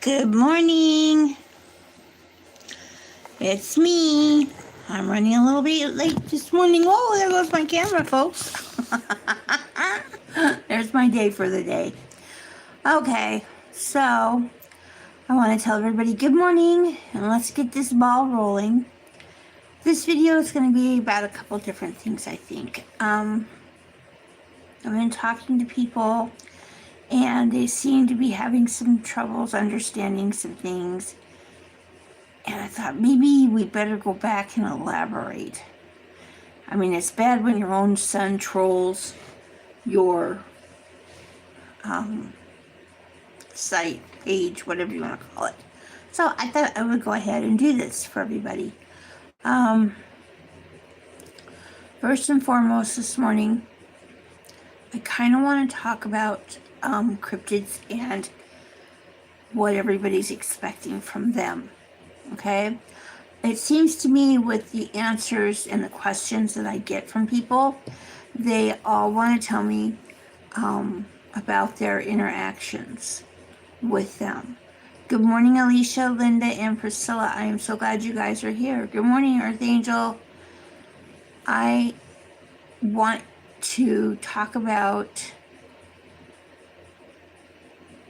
Good morning. It's me. I'm running a little bit late this morning. Oh, there goes my camera, folks. There's my day for the day. Okay, so I want to tell everybody good morning and let's get this ball rolling. This video is going to be about a couple different things, I think. I've been talking to people and they seem to be having some troubles understanding some things. And I thought maybe we better go back and elaborate. I mean, it's bad when your own son trolls your site, page, whatever you want to call it. So I thought I would go ahead and do this for everybody. First and foremost this morning, I kind of want to talk about cryptids and what everybody's expecting from them. Okay? It seems to me with the answers and the questions that I get from people, they all want to tell me about their interactions with them. Good morning, Alicia, Linda, and Priscilla. I am so glad you guys are here. Good morning, Earth Angel. I want to talk about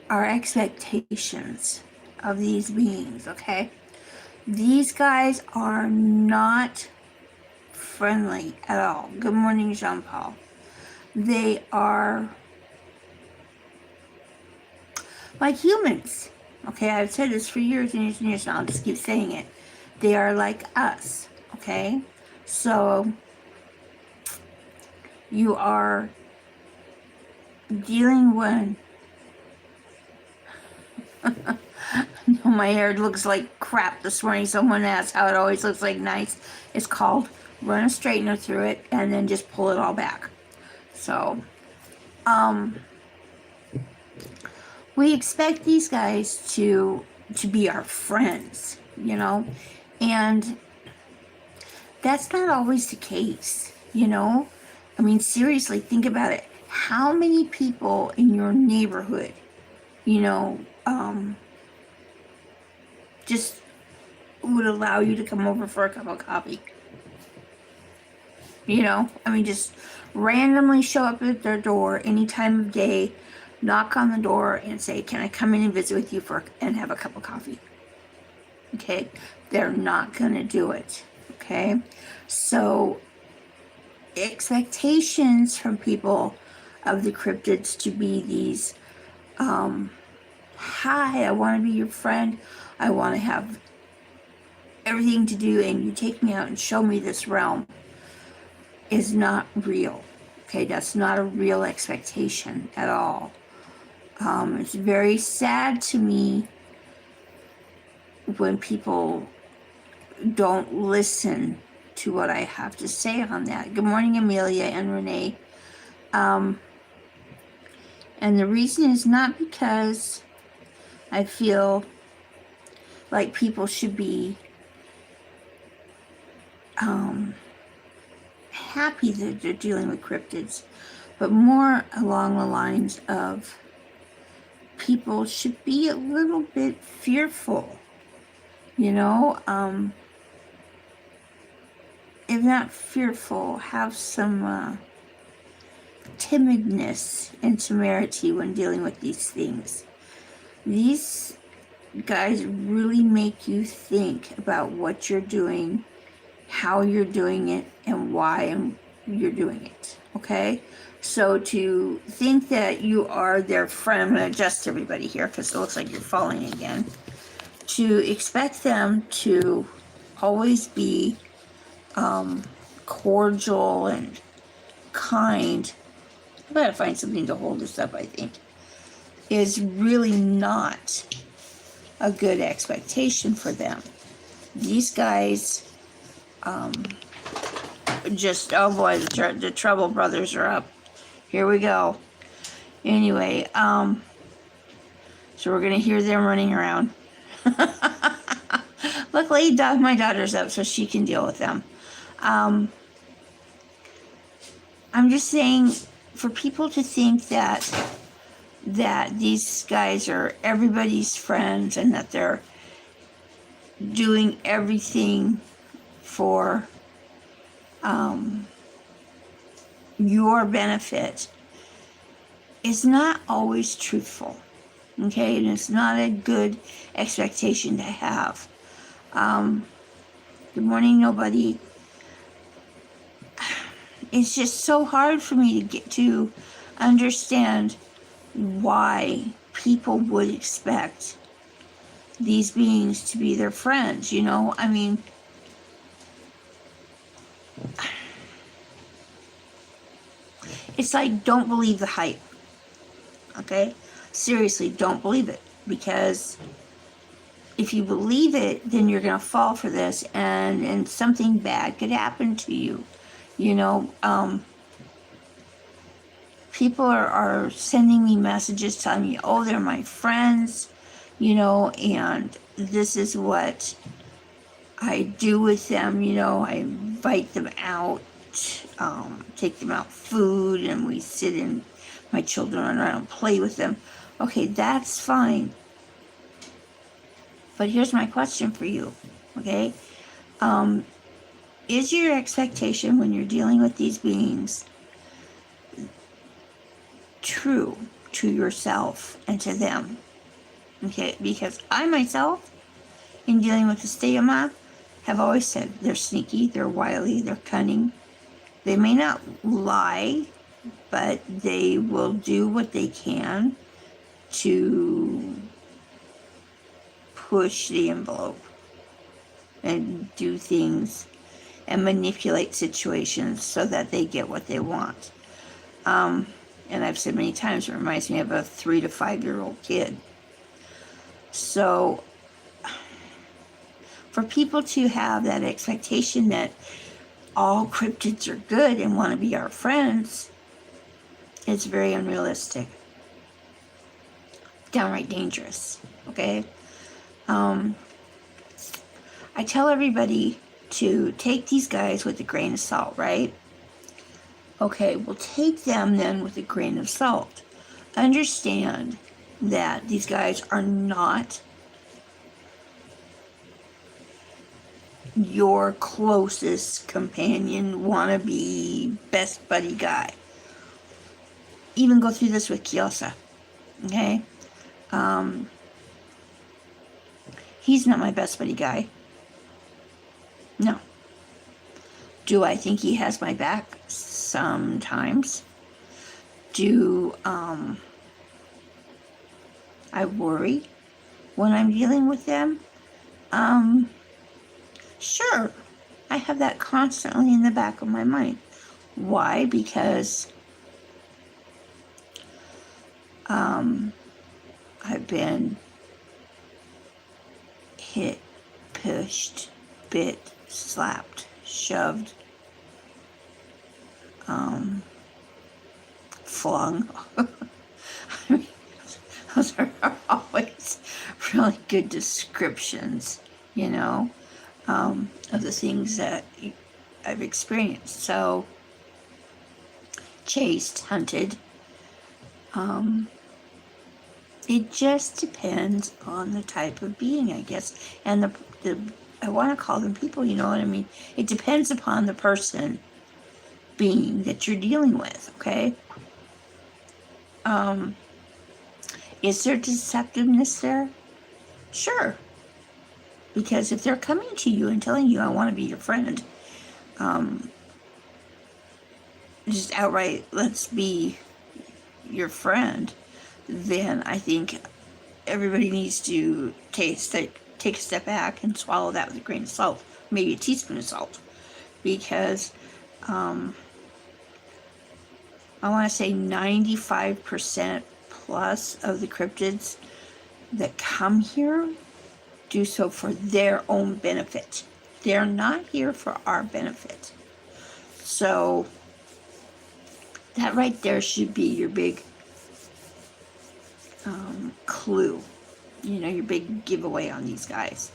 our expectations of these beings, okay? These guys are not friendly at all. Good morning, Jean-Paul. They are like humans. Okay, I've said this for years and years and years, and I'll just keep saying it. They are like us, okay? So you are dealing with my hair looks like crap this morning. Someone asked how it always looks like nice. It's called run a straightener through it and then just pull it all back. So we expect these guys to be our friends, you know, and that's not always the case, you know. I mean, seriously, think about it. How many people in your neighborhood, you know, just would allow you to come over for a cup of coffee? You know, I mean, just randomly show up at their door any time of day, knock on the door and say, can I come in and visit with you and have a cup of coffee? Okay, they're not gonna do it. Okay, so expectations from people of the cryptids to be these hi, I want to be your friend, I want to have everything to do and you take me out and show me this realm, is not real. Okay, that's not a real expectation at all. It's very sad to me when people don't listen to what I have to say on that. Good morning, Amelia and Renee. And the reason is not because I feel like people should be happy that they're dealing with cryptids, but more along the lines of people should be a little bit fearful, you know, if not fearful, have some timidness and temerity when dealing with these things. These guys really make you think about what you're doing, how you're doing it, and why you're doing it, okay? So to think that you are their friend, I'm going to adjust everybody here because it looks like you're falling again. To expect them to always be cordial and kind, I gotta find something to hold this up, I think, is really not a good expectation for them. These guys just, oh boy, the Trouble Brothers are up. Here we go. Anyway, so we're gonna hear them running around. Luckily, my daughter's up so she can deal with them. I'm just saying, for people to think that that these guys are everybody's friends and that they're doing everything for your benefit is not always truthful, okay? And it's not a good expectation to have. Good morning, nobody. It's just so hard for me to get to understand why people would expect these beings to be their friends, you know? I mean, it's like, don't believe the hype, okay? Seriously, don't believe it, because if you believe it, then you're going to fall for this, and something bad could happen to you, you know? People are sending me messages telling me, oh, they're my friends, you know, and this is what I do with them, you know. I invite them out, take them out food, and we sit in, my children run around and play with them. Okay, that's fine. But here's my question for you, okay? Is your expectation when you're dealing with these beings true to yourself and to them? Okay, because I myself, in dealing with the Steyama, have always said they're sneaky, they're wily, they're cunning. They may not lie, but they will do what they can to push the envelope and do things and manipulate situations so that they get what they want. And I've said many times, it reminds me of a 3 to 5 year old kid. So for people to have that expectation that all cryptids are good and want to be our friends, it's very unrealistic. Downright dangerous, okay? I tell everybody to take these guys with a grain of salt, right? Okay, well, take them then with a grain of salt. Understand that these guys are not your closest companion, wannabe, best buddy guy. Even go through this with Kyosa, okay? He's not my best buddy guy. No. Do I think he has my back? Sometimes. Do I worry when I'm dealing with them? Sure. I have that constantly in the back of my mind. Why? Because I've been hit, pushed, bit, slapped, shoved, flung. I mean, those are always really good descriptions, you know, of the things that I've experienced. So, chased, hunted. It just depends on the type of being, I guess. And the I want to call them people, you know what I mean? It depends upon the person, being that you're dealing with, okay? Is there deceptiveness there? Sure. Because if they're coming to you and telling you, I want to be your friend, just outright, let's be your friend, then I think everybody needs to take a step back and swallow that with a grain of salt, maybe a teaspoon of salt, because I want to say 95% plus of the cryptids that come here do so for their own benefit. They're not here for our benefit. So that right there should be your big clue, you know, your big giveaway on these guys.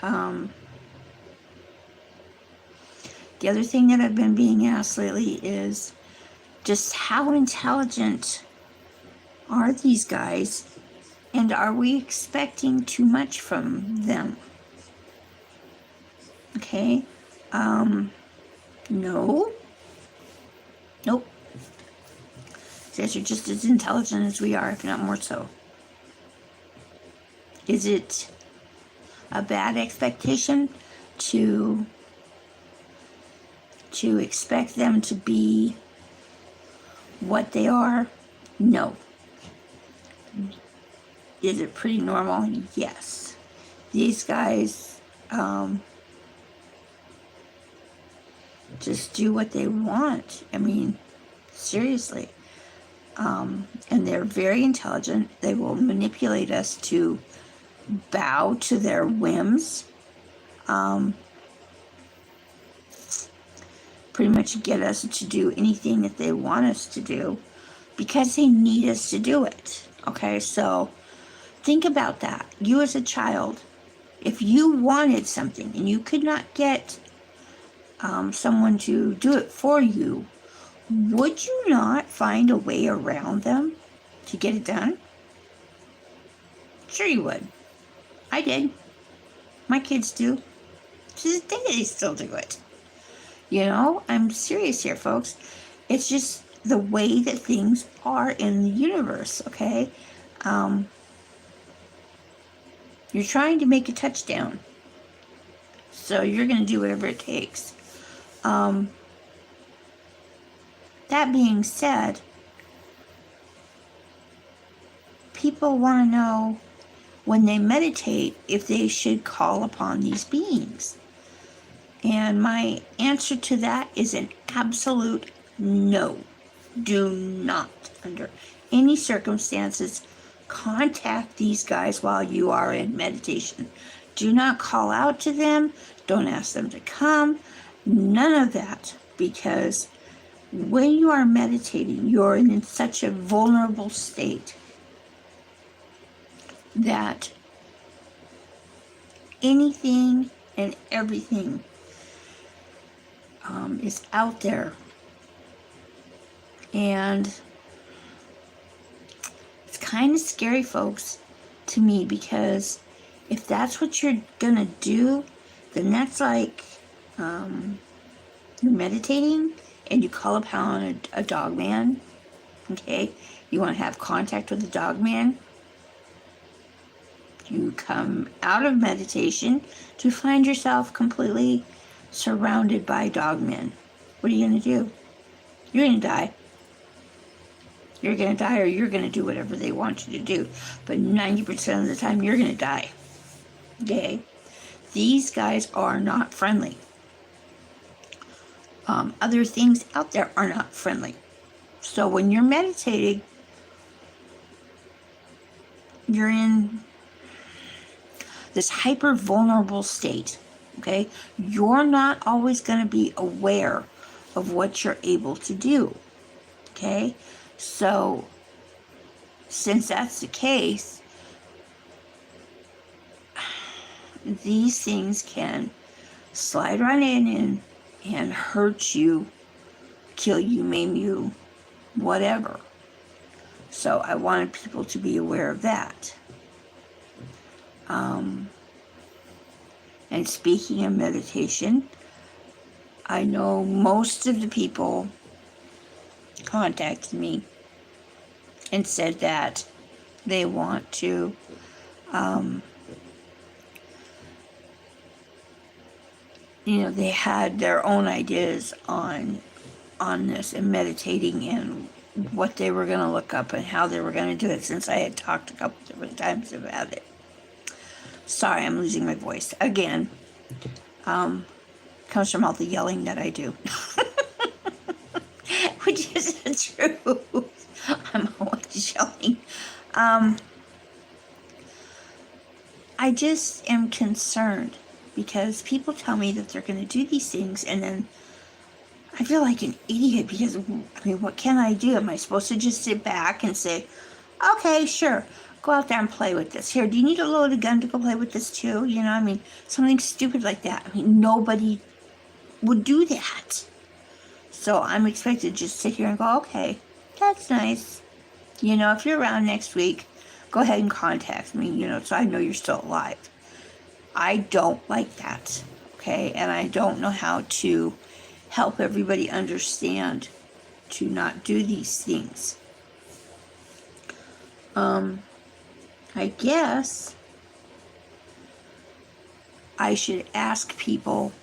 The other thing that I've been being asked lately is just how intelligent are these guys, and are we expecting too much from them? Okay, no. Nope. These are just as intelligent as we are, if not more so. Is it a bad expectation to expect them to be what they are? No. Is it pretty normal? Yes. These guys just do what they want. I mean, seriously. And they're very intelligent. They will manipulate us to bow to their whims. Pretty much get us to do anything that they want us to do because they need us to do it. Okay, so think about that. You as a child, if you wanted something and you could not get someone to do it for you, would you not find a way around them to get it done? Sure you would. I did. My kids do. To this day, they still do it. You know, I'm serious here, folks. It's just the way that things are in the universe, okay? You're trying to make a touchdown. So you're going to do whatever it takes. That being said, people want to know when they meditate if they should call upon these beings. And my answer to that is an absolute no. Do not, under any circumstances, contact these guys while you are in meditation. Do not call out to them. Don't ask them to come. None of that, because when you are meditating, you're in such a vulnerable state that anything and everything is out there. And it's kind of scary, folks, to me, because if that's what you're gonna do, then that's like you're meditating and you call upon a dogman. Okay, you want to have contact with the dogman. You come out of meditation to find yourself completely surrounded by dogmen. What are you going to do? You're going to die. You're going to die, or you're going to do whatever they want you to do. But 90% of the time, you're going to die. Okay? These guys are not friendly. Other things out there are not friendly. So when you're meditating, you're in this hyper vulnerable state. Okay? You're not always going to be aware of what you're able to do. Okay? So since that's the case, these things can slide right in and hurt you, kill you, maim you, whatever. So I wanted people to be aware of that. And speaking of meditation, I know most of the people contacted me and said that they want to they had their own ideas on this and meditating and what they were going to look up and how they were going to do it, since I had talked a couple different times about it. Sorry, I'm losing my voice again. Comes from all the yelling that I do. Which is the truth. I'm always yelling. I just am concerned because people tell me that they're going to do these things, and then I feel like an idiot because, what can I do? Am I supposed to just sit back and say, okay, sure, go out there and play with this. Here, do you need a loaded gun to go play with this too? Something stupid like that. Nobody would do that. So I'm expected to just sit here and go, okay, that's nice. if you're around next week, go ahead and contact me, so I know you're still alive. I don't like that, okay? And I don't know how to help everybody understand to not do these things. I guess I should ask people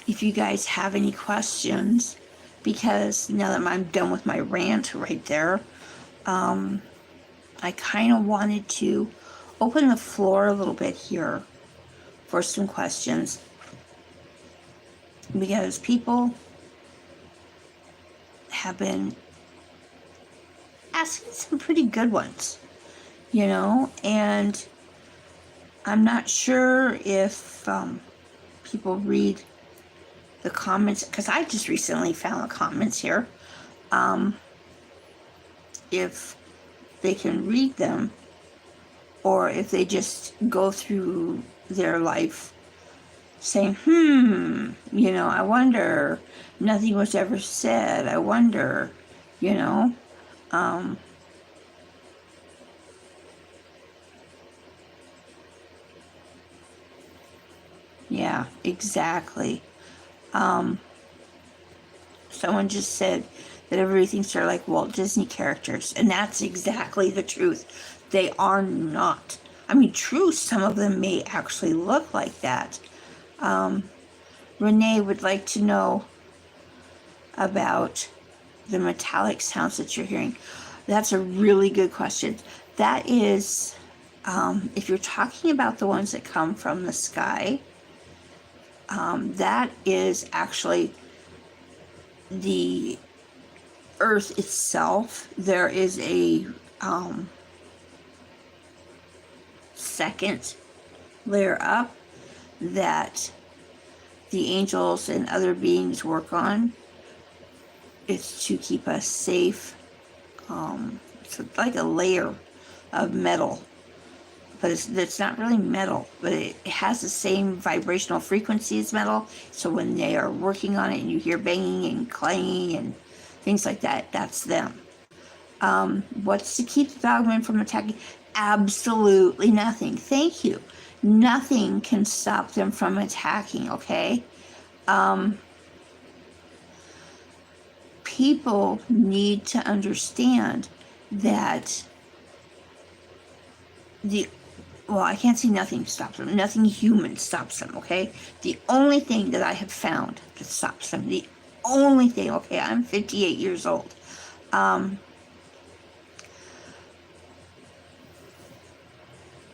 if you guys have any questions, because now that I'm done with my rant right there, I kind of wanted to open the floor a little bit here for some questions, because people have been asking some pretty good ones, and I'm not sure if people read the comments, because I just recently found the comments here, if they can read them, or if they just go through their life saying, I wonder, nothing was ever said, I wonder, yeah, exactly. Someone just said that everybody thinks they're like Walt Disney characters, and that's exactly the truth. They are not. I mean, true, some of them may actually look like that. Renee would like to know about the metallic sounds that you're hearing. That's a really good question. That is, if you're talking about the ones that come from the sky, that is actually the earth itself. There is a second layer up that the angels and other beings work on. It's to keep us safe. It's like a layer of metal, but it's not really metal, but it has the same vibrational frequency as metal. So when they are working on it and you hear banging and clanging and things like that, that's them. What's to keep the Dogman from attacking? Absolutely nothing. Thank you. Nothing can stop them from attacking, okay? People need to understand that I can't say nothing stops them. Nothing human stops them, okay? The only thing that I have found that stops them, the only thing, okay, I'm 58 years old.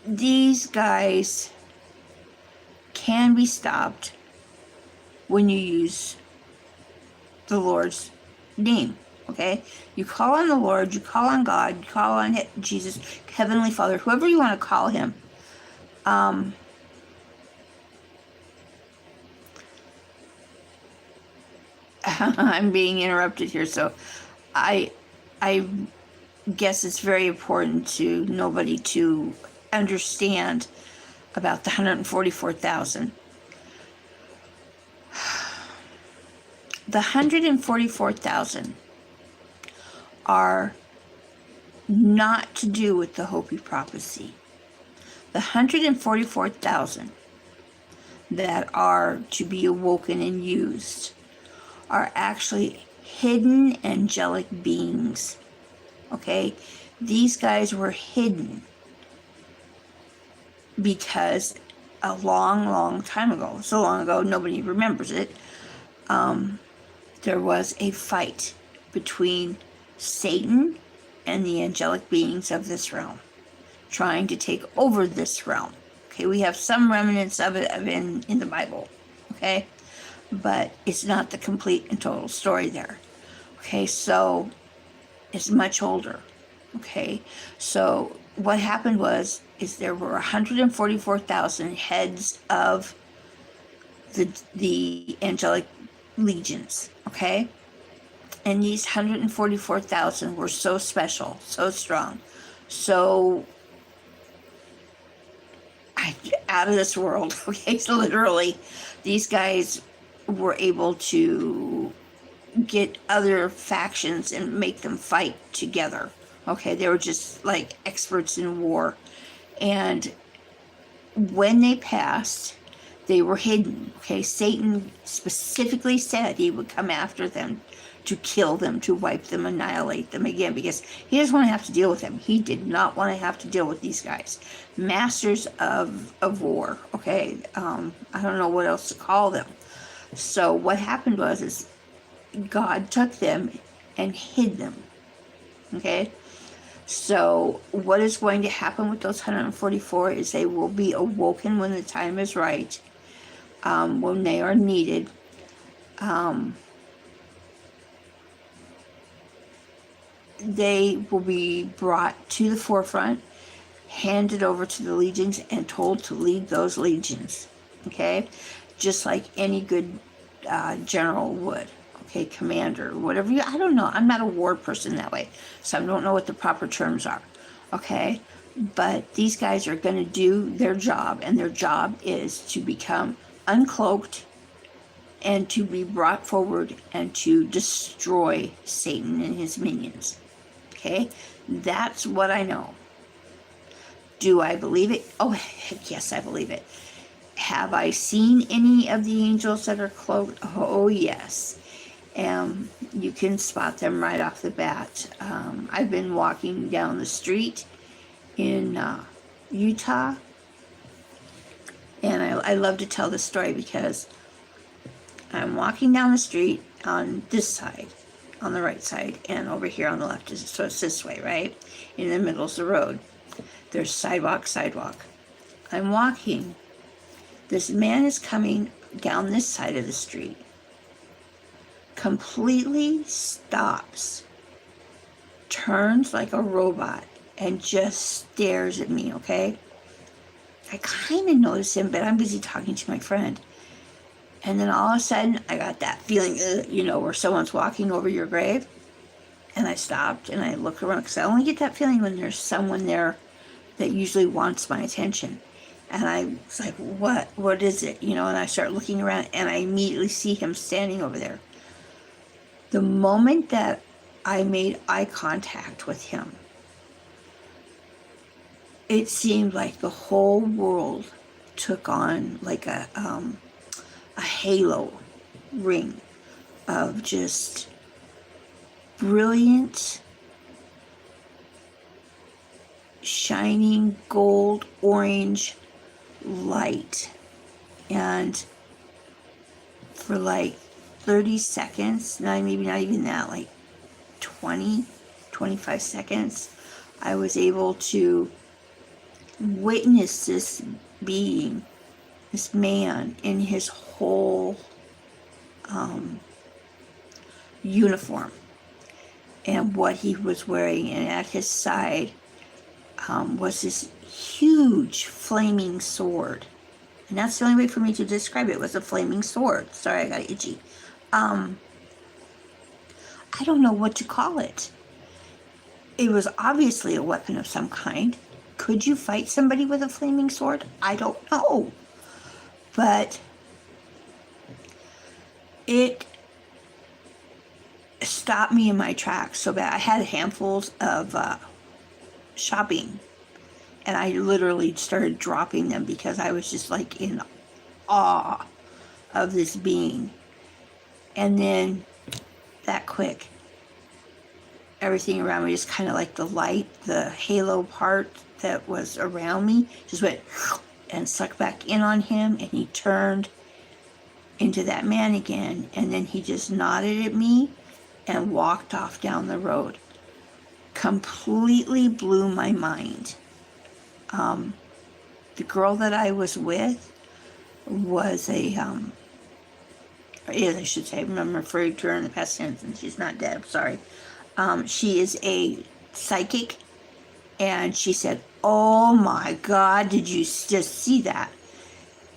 These guys can be stopped when you use the Lord's name, okay? You call on the Lord, you call on God, you call on Jesus, Heavenly Father, whoever you want to call him. I'm being interrupted here, so I guess it's very important to nobody to understand about the 144,000. The 144,000 are not to do with the Hopi prophecy. The 144,000 that are to be awoken and used are actually hidden angelic beings. Okay? These guys were hidden because a long, long time ago, so long ago nobody remembers it, there was a fight between Satan and the angelic beings of this realm, trying to take over this realm. Okay, we have some remnants of it in the Bible, okay? But it's not the complete and total story there. Okay, so it's much older. Okay, so what happened is there were 144,000 heads of the angelic legions, okay? And these 144,000 were so special, so strong, so out of this world, okay? So literally, these guys were able to get other factions and make them fight together. Okay, they were just like experts in war. And when they passed, they were hidden. Okay, Satan specifically said he would come after them to kill them, to wipe them, annihilate them again, because he doesn't want to have to deal with them. He did not want to have to deal with these guys. Masters of war, okay? I don't know what else to call them. So what happened was is God took them and hid them, okay? So what is going to happen with those 144 is they will be awoken when the time is right, when they are needed. They will be brought to the forefront, handed over to the legions, and told to lead those legions, okay? Just like any good general would, okay, commander, whatever you, I don't know. I'm not a war person that way, so I don't know what the proper terms are, okay? But these guys are going to do their job, and their job is to become uncloaked and to be brought forward and to destroy Satan and his minions. Okay, that's what I know. Do I believe it? Oh, heck yes, I believe it. Have I seen any of the angels that are cloaked? Oh, yes. You can spot them right off the bat. I've been walking down the street in Utah, and I love to tell this story because I'm walking down the street on this side, on the right side, and over here on the left is, so it's this way, right? In the middle is the road. There's sidewalk. I'm walking. This man is coming down this side of the street, completely stops, turns like a robot, and just stares at me, okay? I kind of notice him, but I'm busy talking to my friend. And then all of a sudden, I got that feeling, where someone's walking over your grave. And I stopped and I looked around, because I only get that feeling when there's someone there that usually wants my attention. And I was like, what is it? And I start looking around, and I immediately see him standing over there. The moment that I made eye contact with him, it seemed like the whole world took on like a halo ring of just brilliant, shining gold orange light. And for like 30 seconds, maybe not even that, like 20, 25 seconds, I was able to witness this being, this man, in his whole uniform and what he was wearing, and at his side was this huge flaming sword, and that's the only way for me to describe it, was a flaming sword. Sorry, I got itchy. I don't know what to call it. It was obviously a weapon of some kind. Could you fight somebody with a flaming sword? I don't know. But it stopped me in my tracks so bad. I had handfuls of shopping, and I literally started dropping them because I was just like in awe of this being. And then that quick, everything around me, just kind of like the light, the halo part that was around me, just went and sucked back in on him, and he turned into that man again, and then he just nodded at me and walked off down the road. Completely blew my mind. The girl that I was with was I should say, I'm referring to her in the past tense, and she's not dead, I'm sorry. She is a psychic, and she said, "Oh my God, did you just see that?"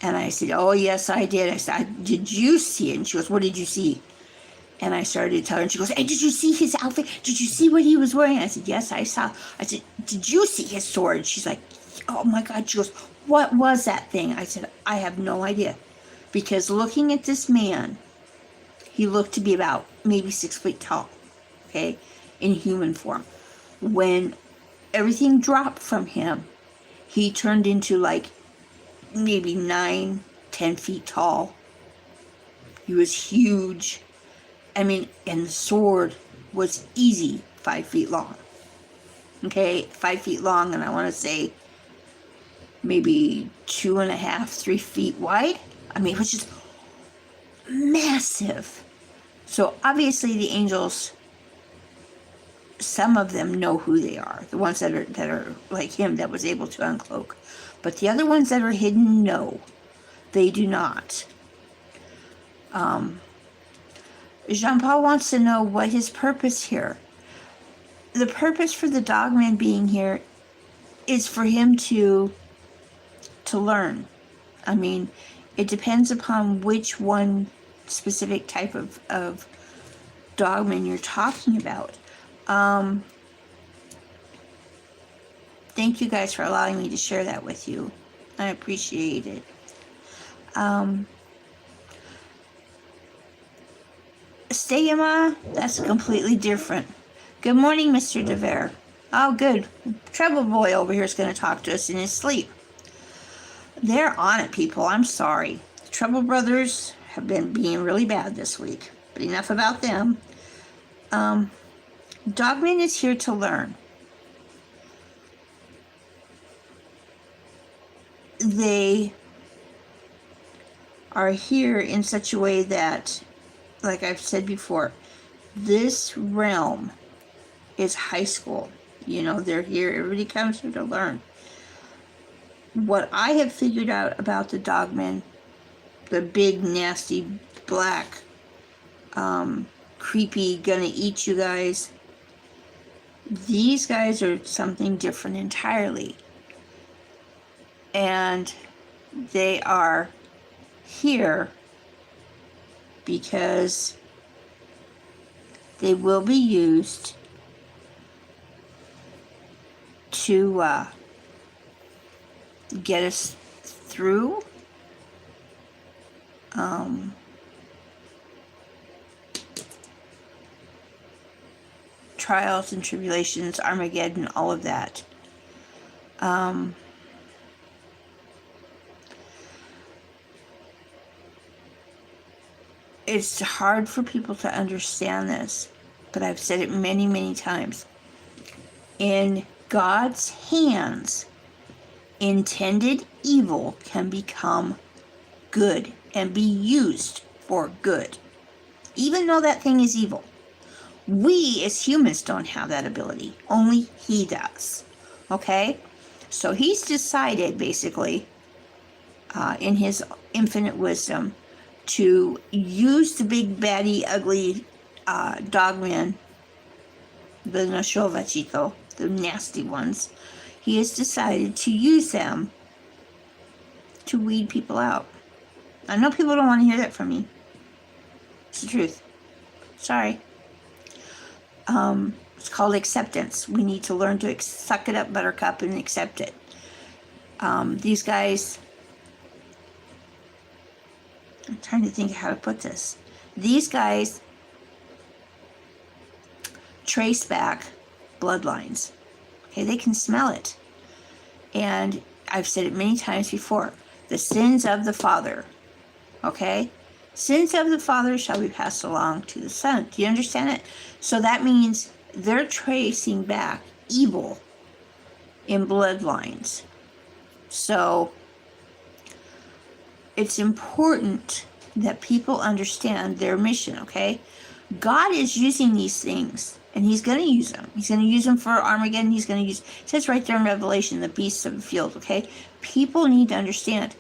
And I said, "Oh yes, I did." I said, "Did you see it?" And she goes, "What did you see?" And I started to tell her, and she goes, "Hey, did you see his outfit? Did you see what he was wearing?" I said, "Yes, I saw." I said, "Did you see his sword?" She's like, "Oh my God." She goes, "What was that thing?" I said, "I have no idea." Because looking at this man, he looked to be about maybe 6 feet tall, okay, in human form. When everything dropped from him, he turned into like maybe 9-10 feet tall. He was huge. I mean, and the sword was easy 5 feet long. Okay, 5 feet long, and I want to say maybe 2.5, 3 feet wide. I mean, it was just massive. So obviously the angels, some of them know who they are. The ones that are like him, that was able to uncloak. But the other ones that are hidden, no, they do not. Jean-Paul wants to know what his purpose here. The purpose for the Dogman being here is for him to learn. I mean, it depends upon which one specific type of Dogman you're talking about. Thank you guys for allowing me to share that with you. I appreciate it. Stegema, that's completely different. Good morning, Mr. DeVere. Oh, good. Treble Boy over here is going to talk to us in his sleep. They're on it, people. I'm sorry. The Treble Brothers have been being really bad this week. But enough about them. Dogman is here to learn. They are here in such a way that, like I've said before, this realm is high school. You know, they're here. Everybody comes here to learn. What I have figured out about the Dogman, the big, nasty, black, creepy, gonna eat you guys, these guys are something different entirely. And they are here because they will be used to get us through trials and tribulations, Armageddon, all of that. It's hard for people to understand this, but I've said it many, many times. In God's hands, intended evil can become good and be used for good, even though that thing is evil. We as humans don't have that ability. Only he does. Okay? So he's decided, basically, in his infinite wisdom, to use the big, baddie, ugly Dogman, the Noshovachito, the nasty ones. He has decided to use them to weed people out. I know people don't want to hear that from me. It's the truth. Sorry. It's called acceptance. We need to learn to suck it up, buttercup, and accept it. These guys, I'm trying to think how to put this. These guys trace back bloodlines. Okay, they can smell it. And I've said it many times before. The sins of the father. Okay? Sins of the father shall be passed along to the son. Do you understand it? So that means they're tracing back evil in bloodlines. So it's important that people understand their mission, okay? God is using these things, and he's going to use them. He's going to use them for Armageddon. He's going to use, it says right there in Revelation, the beasts of the field, okay? People need to understand.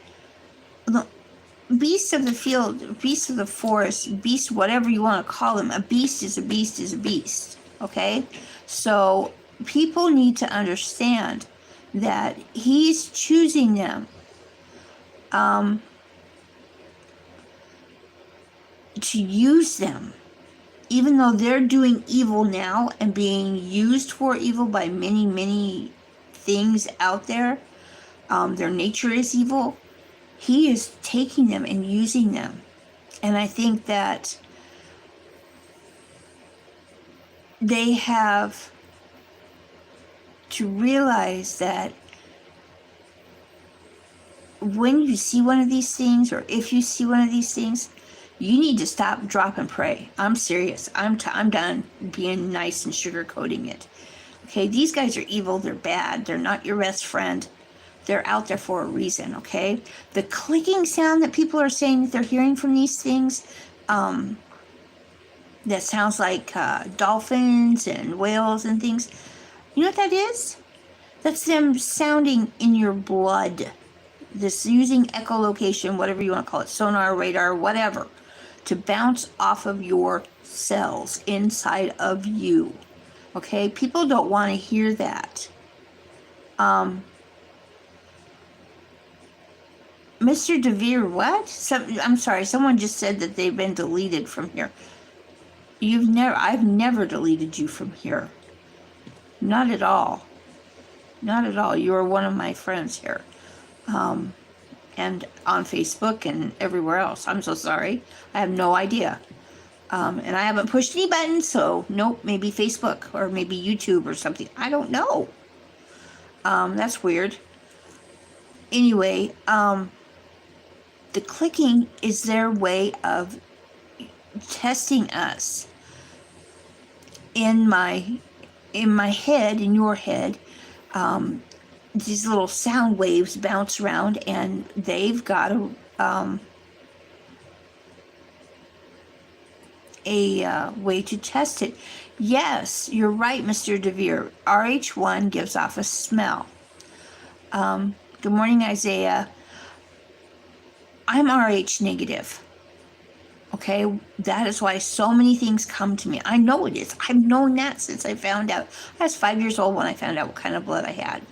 The beasts of the field, beasts of the forest, beasts, whatever you want to call them, a beast is a beast is a beast, okay? So people need to understand that he's choosing them to use them, even though they're doing evil now and being used for evil by many, many things out there. Their nature is evil. He is taking them and using them. And I think that they have to realize that when you see one of these things, or if you see one of these things, you need to stop, drop, and pray. I'm serious. I'm done being nice and sugarcoating it. Okay, these guys are evil. They're bad. They're not your best friend. They're out there for a reason, okay? The clicking sound that people are saying that they're hearing from these things, that sounds like dolphins and whales and things. You know what that is? That's them sounding in your blood. This using echolocation, whatever you want to call it, sonar, radar, whatever, to bounce off of your cells inside of you. Okay? People don't want to hear that. Mr. DeVere, what? I'm sorry, someone just said that they've been deleted from here. I've never deleted you from here. Not at all. Not at all. You are one of my friends here. And on Facebook and everywhere else. I'm so sorry. I have no idea. And I haven't pushed any buttons, so nope, maybe Facebook or maybe YouTube or something. I don't know. That's weird. Anyway, the clicking is their way of testing us. In my head, in your head, these little sound waves bounce around, and they've got a way to test it. Yes, you're right, Mr. DeVere. RH1 gives off a smell. Good morning, Isaiah. I'm RH negative. Okay, that is why so many things come to me. I know it is. I've known that since I found out. I was 5 years old when I found out what kind of blood I had.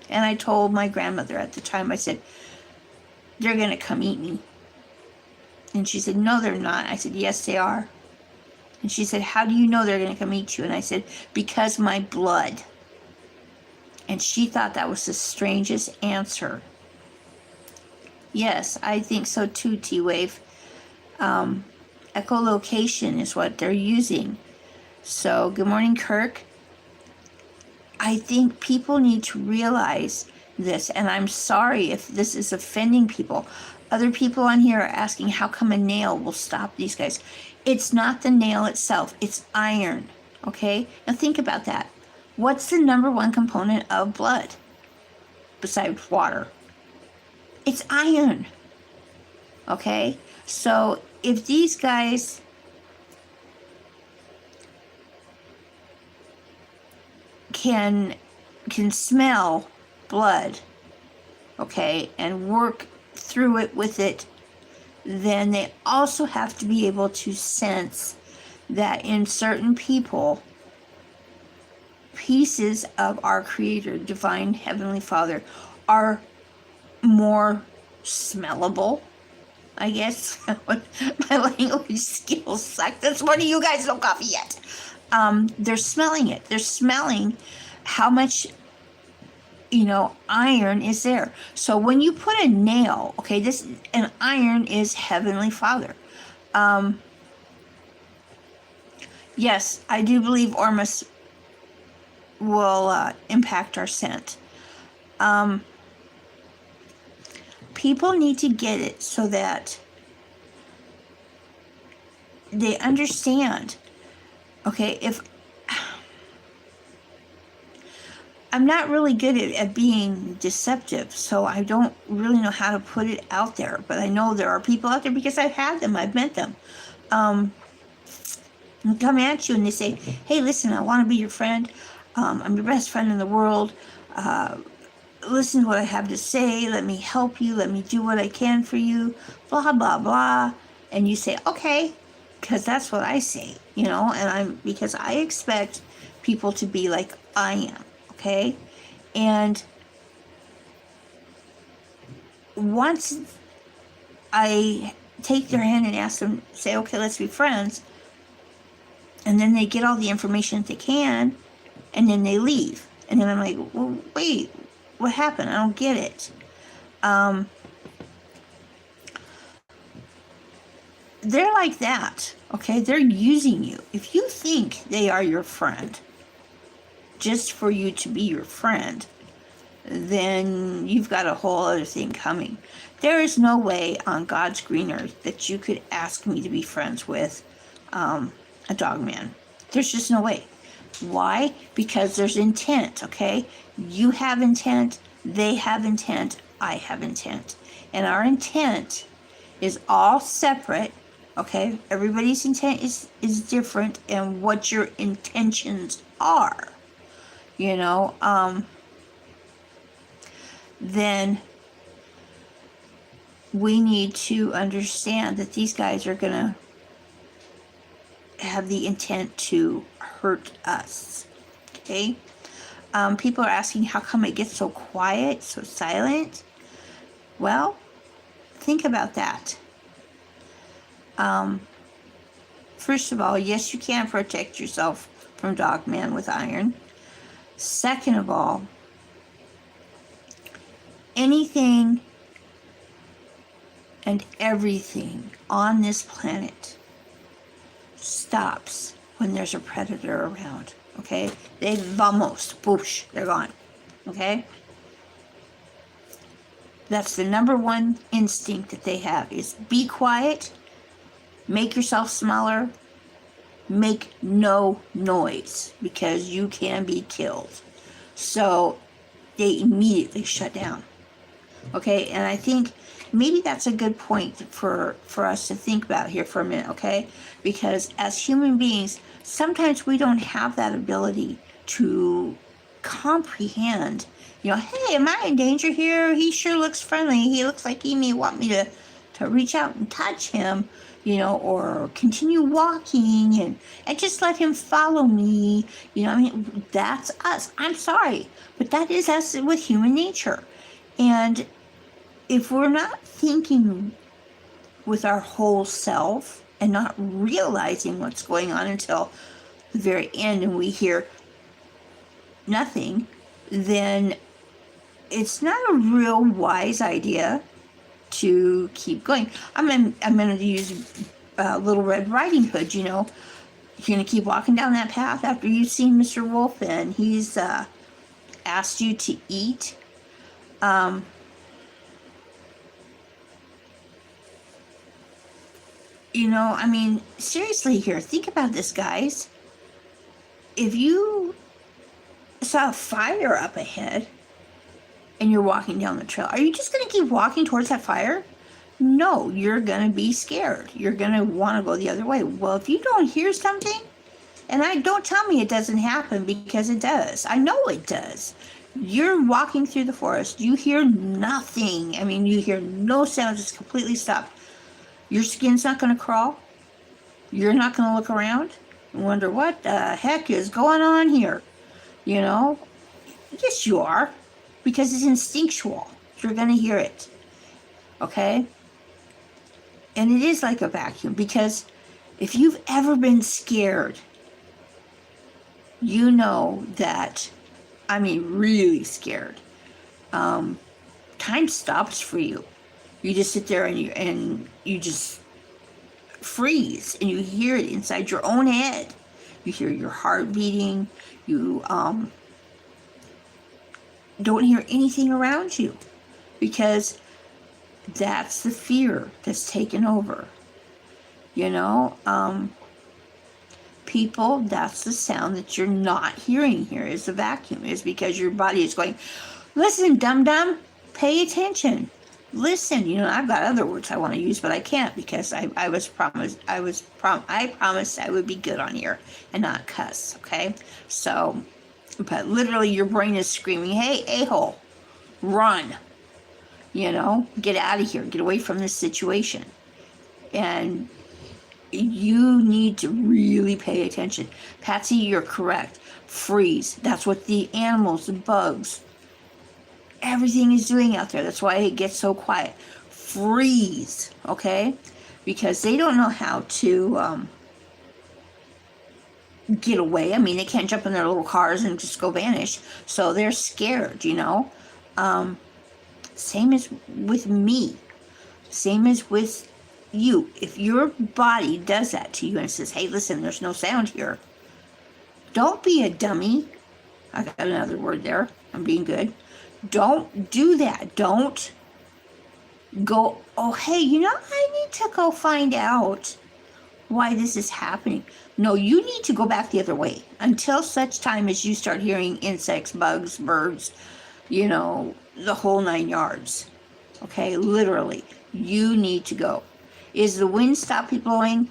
And I told my grandmother at the time, I said, they're going to come eat me. And she said, no, they're not. I said, yes, they are. And she said, how do you know they're going to come eat you? And I said, because my blood. And she thought that was the strangest answer. Yes, I think so too, T-Wave. Echolocation is what they're using. So, good morning, Kirk. I think people need to realize this, and I'm sorry if this is offending people. Other people on here are asking how come a nail will stop these guys. It's not the nail itself, it's iron, okay? Now think about that. What's the number one component of blood besides water? It's iron, okay? So if these guys can smell blood, okay, and work through it with it, then they also have to be able to sense that in certain people, pieces of our Creator, Divine Heavenly Father, are more smellable, I guess. My language skills suck. That's one of you guys no coffee yet. They're smelling it. They're smelling how much, iron is there. So when you put a nail, okay, an iron is Heavenly Father. Yes, I do believe Ormus will impact our scent. People need to get it so that they understand. Okay, if I'm not really good at being deceptive, so I don't really know how to put it out there, but I know there are people out there because I've had them, I've met them. Come at you and they say, hey, listen, I want to be your friend. I'm your best friend in the world. Listen to what I have to say. Let me help you. Let me do what I can for you. Blah, blah, blah. And you say, okay, because that's what I say, and because I expect people to be like I am, okay? And once I take their hand and ask them, say, okay, let's be friends, and then they get all the information that they can, and then they leave. And then I'm like, well, wait, what happened? I don't get it. they're like that, okay? They're using you. If you think they are your friend, just for you to be your friend, then you've got a whole other thing coming. There is no way on God's green earth that you could ask me to be friends with a dogman. There's just no way. Why? Because there's intent, okay? You have intent, they have intent, I have intent. And our intent is all separate, okay? Everybody's intent is different, and what your intentions are, you know, then we need to understand that these guys are going to have the intent to hurt us, okay? People are asking, how come it gets so quiet, so silent? Well, think about that. First of all, yes, you can protect yourself from Dogman with iron. Second of all, anything and everything on this planet stops when there's a predator around, okay? They vamos, boosh, they're gone, okay? That's the number one instinct that they have, is be quiet, make yourself smaller, make no noise, because you can be killed. So they immediately shut down, okay? And I think maybe that's a good point for us to think about here for a minute, okay? Because as human beings, sometimes we don't have that ability to comprehend, you know, hey, am I in danger here? He sure looks friendly. He looks like he may want me to reach out and touch him, you know, or continue walking and just let him follow me. You know, I mean, that's us. I'm sorry, but that is us with human nature. And if we're not thinking with our whole self and not realizing what's going on until the very end and we hear nothing, then it's not a real wise idea to keep going. I'm going to use Little Red Riding Hood, you know. You're going to keep walking down that path after you've seen Mr. Wolf and he's asked you to eat. You know, I mean, seriously here, think about this, guys. If you saw a fire up ahead and you're walking down the trail, are you just going to keep walking towards that fire? No, you're going to be scared. You're going to want to go the other way. Well, if you don't hear something, and don't tell me it doesn't happen, because it does. I know it does. You're walking through the forest. You hear nothing. I mean, you hear no sound. It's completely stopped. Your skin's not going to crawl. You're not going to look around and wonder what the heck is going on here. You know? Yes, you are. Because it's instinctual. You're going to hear it. Okay? And it is like a vacuum. Because if you've ever been scared, you know that, I mean, really scared. Time stops for you. You just sit there and you just freeze, and you hear it inside your own head. You hear your heart beating. You don't hear anything around you, because that's the fear that's taken over. You know, people, that's the sound that you're not hearing here, is the vacuum, is because your body is going, listen, dum-dum, pay attention. Listen, you know, I've got other words I want to use, but I can't, because I promised I would be good on here and not cuss, okay? So, but literally your brain is screaming, hey, a-hole, run, you know, get out of here, get away from this situation. And you need to really pay attention. Patsy, you're correct. Freeze. That's what the animals, the bugs, everything is doing out there. That's why it gets so quiet. Freeze, okay? Because they don't know how to get away. I mean, they can't jump in their little cars and just go vanish. So they're scared, you know? Same as with me. Same as with if your body does that to you and says, hey, listen, there's no sound here, don't be a dummy. I got another word there. I'm being good. Don't do that. Don't go, oh, hey, I need to go find out why this is happening. No, you need to go back the other way until such time as you start hearing insects, bugs, birds, the whole 9 yards. Okay, literally, you need to go. Is the wind stopped blowing?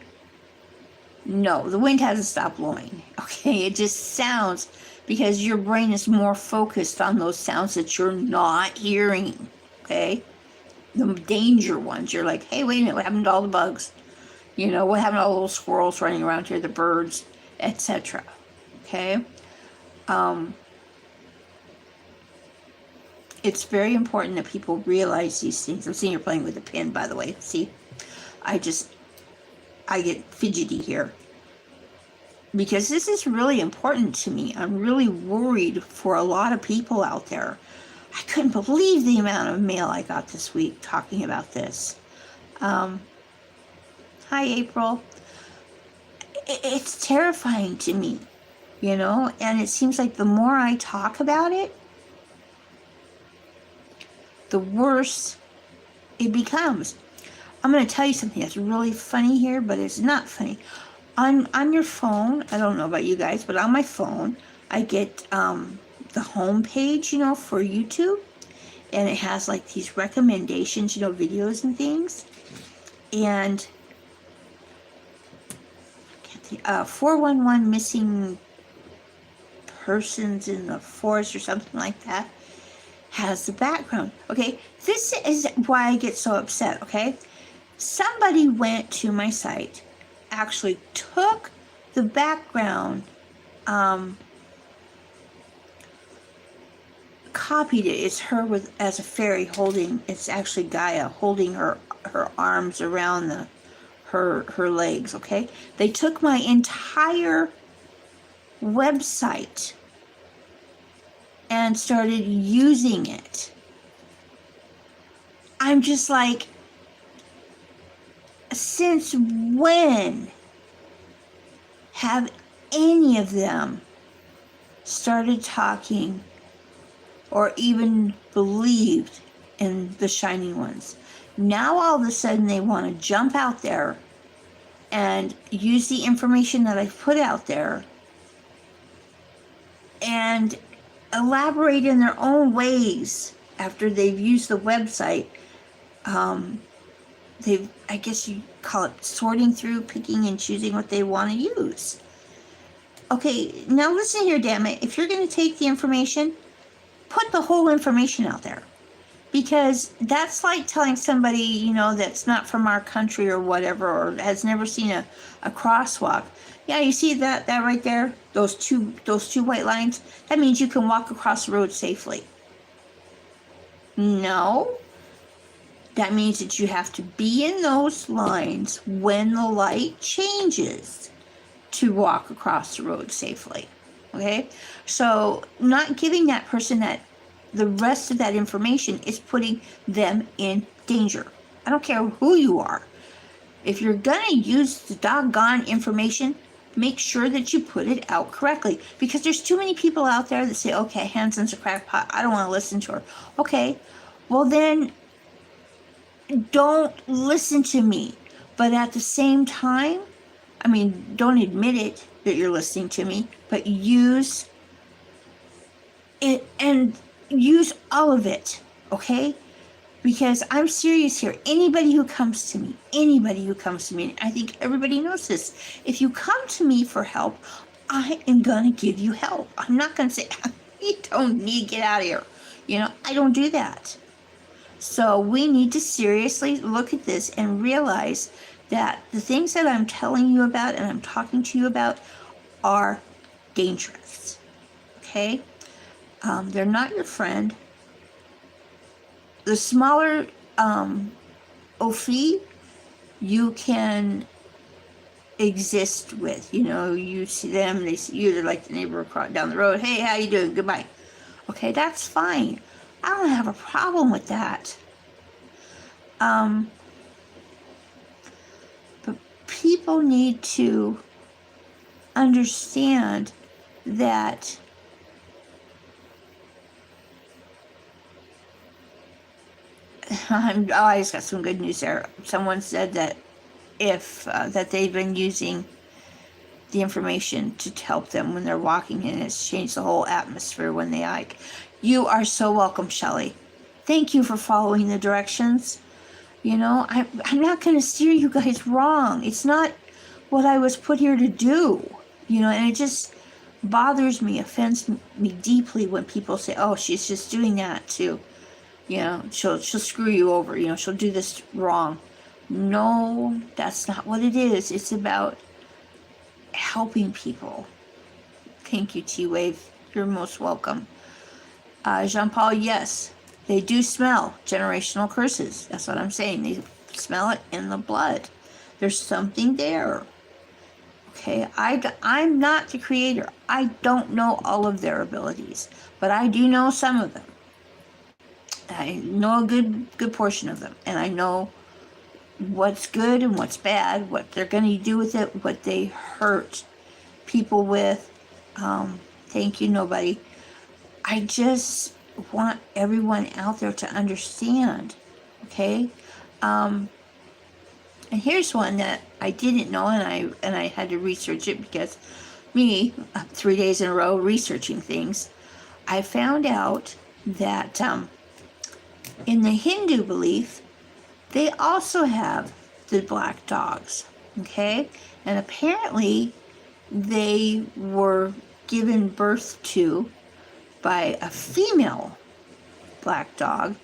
No, the wind hasn't stopped blowing. Okay, it just sounds because your brain is more focused on those sounds that you're not hearing. Okay, the danger ones. You're like, hey, wait a minute, what happened to all the bugs? What happened to all the little squirrels running around here, the birds, etc. Okay, it's very important that people realize these things. I'm seeing you're playing with a pen, by the way. See, I get fidgety here because this is really important to me. I'm really worried for a lot of people out there. I couldn't believe the amount of mail I got this week talking about this. Hi, April. It's terrifying to me, and it seems like the more I talk about it, the worse it becomes. I'm going to tell you something that's really funny here, but it's not funny. On your phone, I don't know about you guys, but on my phone, I get the home page, for YouTube, and it has like these recommendations, videos and things, and 411 missing persons in the forest or something like that has the background. Okay, this is why I get so upset. Okay, somebody went to my site, actually took the background, copied it. It's her as a fairy holding. It's actually Gaia holding her arms around her legs. Okay, they took my entire website and started using it. I'm just like, since when have any of them started talking or even believed in the Shining Ones? Now all of a sudden they want to jump out there and use the information that I've put out there and elaborate in their own ways after they've used the website. I guess you call it sorting through, picking and choosing what they want to use. Okay, now listen here, damn it. If you're going to take the information, put the whole information out there. Because that's like telling somebody, that's not from our country or whatever, or has never seen a crosswalk. Yeah, you see that right there? Those two white lines? That means you can walk across the road safely. No. That means that you have to be in those lines when the light changes to walk across the road safely. Okay? So not giving that person the rest of that information is putting them in danger. I don't care who you are. If you're going to use the doggone information, make sure that you put it out correctly. Because there's too many people out there that say, okay, Hanson's a crackpot, I don't want to listen to her. Okay, well then, don't listen to me. But at the same time, don't admit it that you're listening to me, but use it and use all of it, okay? Because I'm serious here. Anybody who comes to me, and I think everybody knows this, if you come to me for help, I am going to give you help. I'm not going to say, you don't need to get out of here. I don't do that. So we need to seriously look at this and realize that the things that I'm telling you about and I'm talking to you about are dangerous, okay? They're not your friend. The smaller Ophi you can exist with. You see them, they see you, they're like the neighbor across down the road. Hey, how you doing? Goodbye. Okay, that's fine. I don't have a problem with that. people need to understand that I just got some good news there. Someone said that if that they've been using the information to help them when they're walking, and it's changed the whole atmosphere when they hike. You are so welcome, Shelley. Thank you for following the directions. You know, I'm not going to steer you guys wrong. It's not what I was put here to do. You know, and it just bothers me, offends me deeply when people say, oh, she's just doing that to, you know, she'll screw you over. You know, she'll do this wrong. No, that's not what it is. It's about helping people. Thank you, T-Wave. You're most welcome. Jean-Paul, yes, they do smell generational curses. That's what I'm saying. They smell it in the blood. There's something there. Okay, I'm not the creator. I don't know all of their abilities, but I do know some of them. I know a good portion of them, and I know what's good and what's bad, what they're going to do with it, what they hurt people with. Thank you, nobody. I just want everyone out there to understand, okay? And here's one that I didn't know, and I had to research it because me, 3 days in a row researching things, I found out that in the Hindu belief, they also have the black dogs, okay? And apparently they were given birth to by a female black dog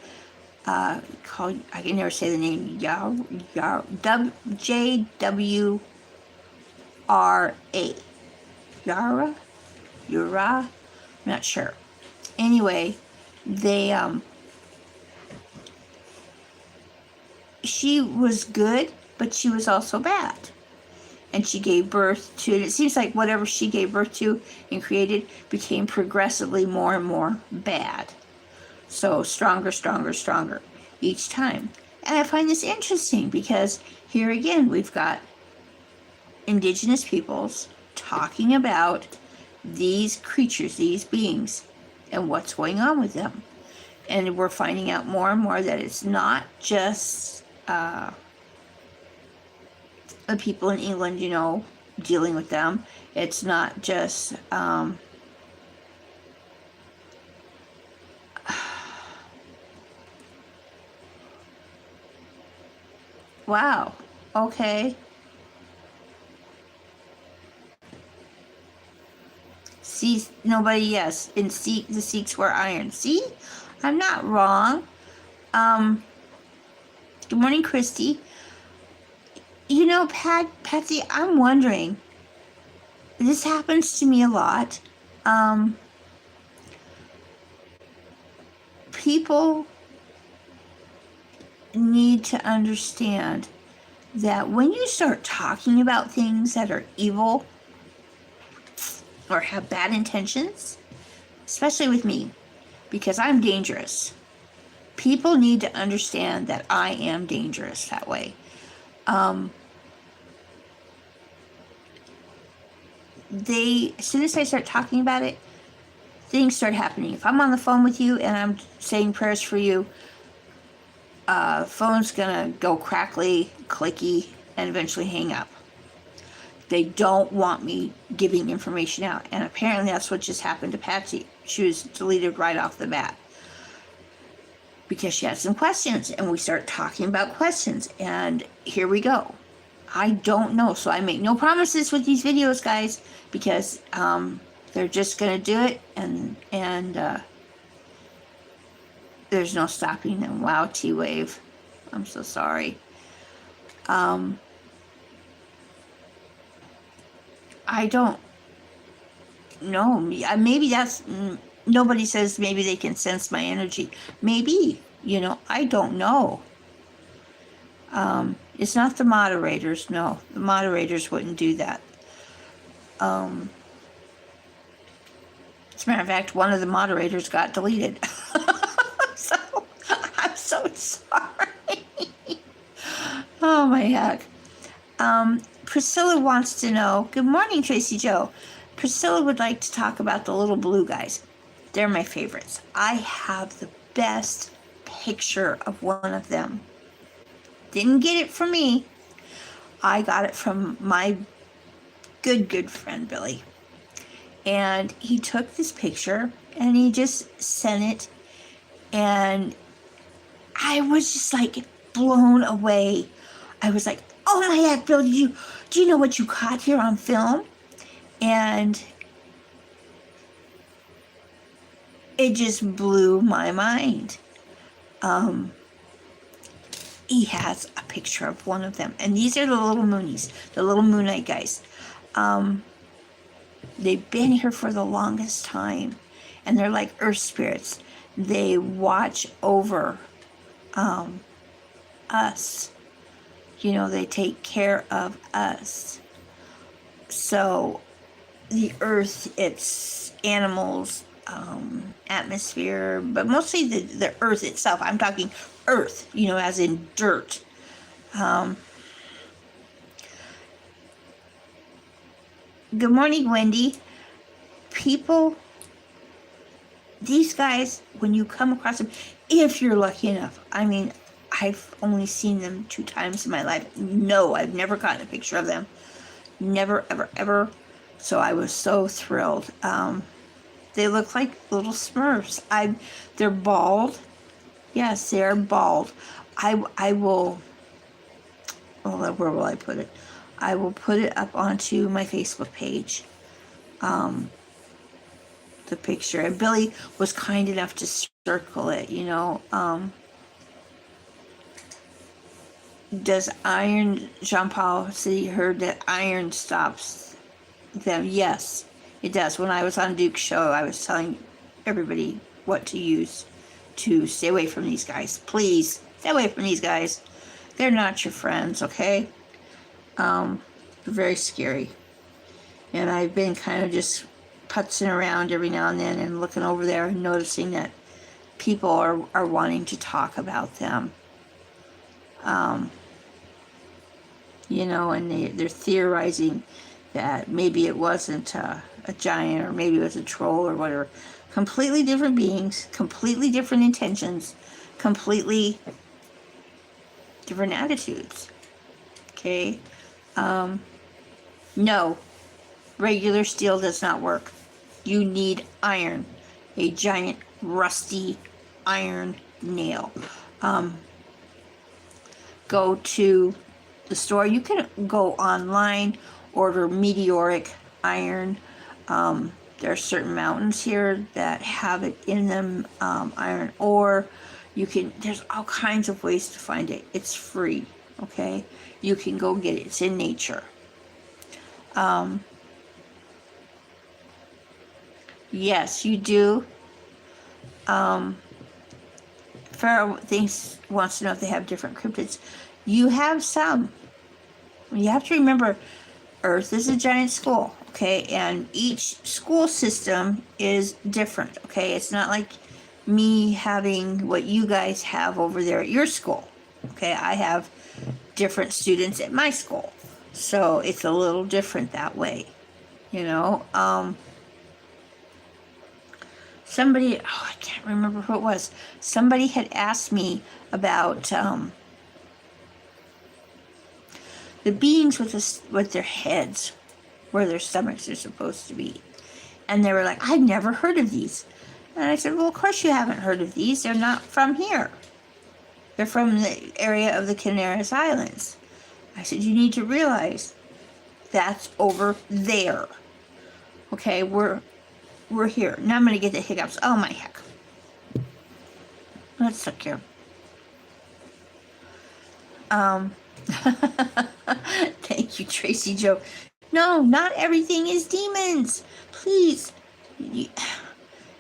called, I can never say the name, J-W-R-A. Yara? I'm not sure. Anyway, they, she was good, but she was also bad. And she gave birth to, and it seems like whatever she gave birth to and created became progressively more and more bad. So stronger each time. And I find this interesting because here again, we've got indigenous peoples talking about these creatures, these beings, and what's going on with them. And we're finding out more and more that it's not just the people in England, you know, dealing with them. It's not just wow, okay. See, nobody, yes, and the Sikhs wear iron. See, I'm not wrong. Good morning, Christy. You know, Patsy, I'm wondering, this happens to me a lot. People need to understand that when you start talking about things that are evil or have bad intentions, especially with me, because I'm dangerous, people need to understand that I am dangerous that way. As soon as I start talking about it, things start happening. If I'm on the phone with you and I'm saying prayers for you, phone's gonna go crackly, clicky, and eventually hang up. They don't want me giving information out, and apparently that's what just happened to Patsy. She was deleted right off the bat because she had some questions, and we start talking about questions, and here we go. I don't know, so I make no promises with these videos, guys, because they're just gonna do it, and there's no stopping them. Wow, T-Wave, I'm so sorry. I don't know. Maybe that's, nobody says maybe they can sense my energy. Maybe, you know, I don't know. It's not the moderators. No, the moderators wouldn't do that. As a matter of fact, one of the moderators got deleted. So, I'm so sorry. Oh my heck. Priscilla wants to know, good morning, Tracy Joe. Priscilla would like to talk about the little blue guys. They're my favorites. I have the best picture of one of them. Didn't get it from me. I got it from my good friend, Billy. And he took this picture and he just sent it. And I was just like blown away. I was like, oh my heck, Bill, do you know what you caught here on film? And it just blew my mind. He has a picture of one of them. And these are the little moonies, the little moonite guys. They've been here for the longest time. And they're like earth spirits. They watch over us. You know, they take care of us. So the earth, its animals, atmosphere, but mostly the earth itself. I'm talking earth, you know, as in dirt. Good morning, Wendy. People, these guys, when you come across them, if you're lucky enough, I mean, I've only seen them 2 times in my life. No, I've never gotten a picture of them. Never, ever, ever. So I was so thrilled. They look like little Smurfs. They're bald. Yes, they are bald. I will, well, where will I put it? I will put it up onto my Facebook page. The picture. And Billy was kind enough to circle it, you know. Does iron, Jean-Paul said he heard that iron stops them. Yes, it does. When I was on Duke's show, I was telling everybody what to use to stay away from these guys. Please, stay away from these guys. They're not your friends, okay? They're very scary. And I've been kind of just putzing around every now and then and looking over there and noticing that people are wanting to talk about them. You know, and they're theorizing that maybe it wasn't a giant, or maybe it was a troll or whatever. Completely different beings, completely different intentions, completely different attitudes. Okay? No, regular steel does not work. You need iron, a giant rusty iron nail. Go to the store. You can go online, order meteoric iron. There are certain mountains here that have it in them, iron ore. There's all kinds of ways to find it. It's free, okay? You can go get it. It's in nature. Yes, you do. Pharaoh wants to know if they have different cryptids. You have some. You have to remember, Earth is a giant school, okay? And each school system is different, okay? It's not like me having what you guys have over there at your school, okay? I have different students at my school. So it's a little different that way, you know? Somebody, I can't remember who it was. Somebody had asked me about the beings with their heads, where their stomachs are supposed to be. And they were like, I've never heard of these. And I said, well, of course you haven't heard of these. They're not from here. They're from the area of the Canaris Islands. I said, you need to realize that's over there. Okay, we're here. Now I'm going to get the hiccups. Oh, my heck. Let's look here. Thank you, Tracy Joe. No, not everything is demons. Please.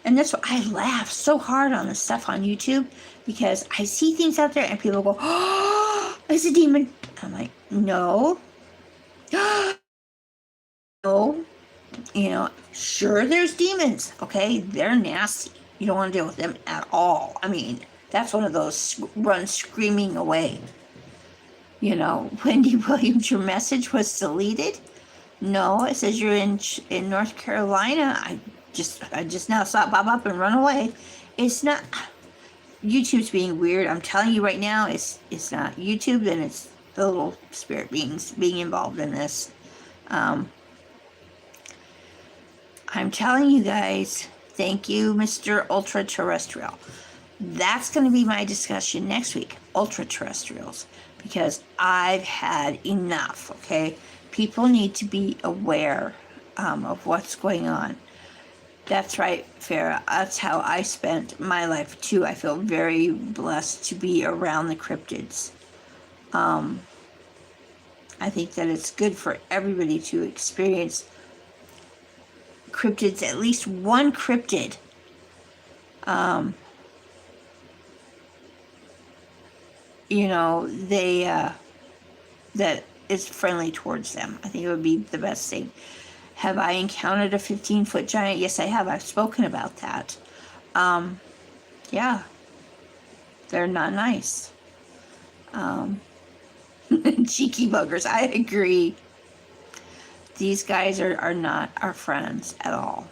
And that's why I laugh so hard on the stuff on YouTube, because I see things out there and people go, oh, it's a demon. I'm like, no. No. You know, sure, there's demons, okay? They're nasty. You don't want to deal with them at all. I mean, that's one of those run screaming away. Wendy Williams, your message was deleted? No, it says you're in North Carolina. I just now saw it pop up and run away. It's not. YouTube's being weird. I'm telling you right now, it's not YouTube, then it's the little spirit beings being involved in this. I'm telling you guys, thank you, Mr. Ultra Terrestrial. That's going to be my discussion next week, ultra terrestrials, because I've had enough, okay? People need to be aware of what's going on. That's right, Farah. That's how I spent my life, too. I feel very blessed to be around the cryptids. I think that it's good for everybody to experience cryptids, at least one cryptid. That is friendly towards them. I think it would be the best thing. Have I encountered a 15-foot giant? Yes, I have. I've spoken about that. Yeah. They're not nice. Cheeky buggers. I agree. These guys are not our friends at all.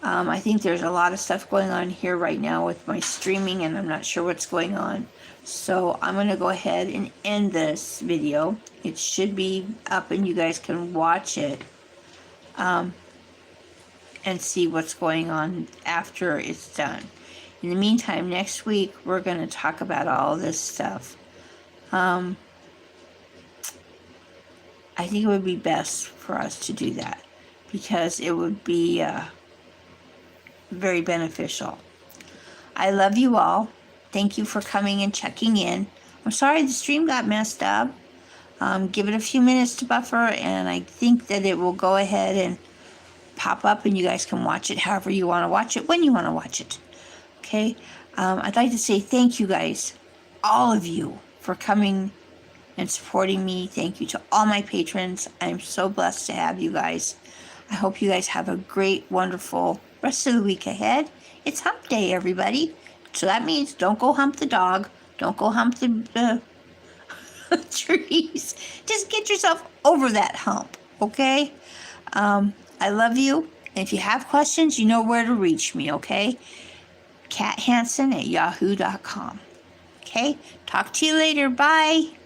I think there's a lot of stuff going on here right now with my streaming, and I'm not sure what's going on. So I'm going to go ahead and end this video. It should be up and you guys can watch it and see what's going on after it's done. In the meantime, next week we're going to talk about all this stuff. I think it would be best for us to do that because it would be very beneficial. I love you all. Thank you for coming and checking in. I'm sorry the stream got messed up. Give it a few minutes to buffer, and I think that it will go ahead and pop up, and you guys can watch it however you want to watch it, when you want to watch it. Okay? I'd like to say thank you guys, all of you, for coming and supporting me. Thank you to all my patrons. I'm so blessed to have you guys. I hope you guys have a great, wonderful rest of the week ahead. It's hump day, everybody. So that means don't go hump the dog. Don't go hump the trees. Just get yourself over that hump, okay? I love you. And if you have questions, you know where to reach me, okay? cathanson@yahoo.com. Okay? Talk to you later. Bye.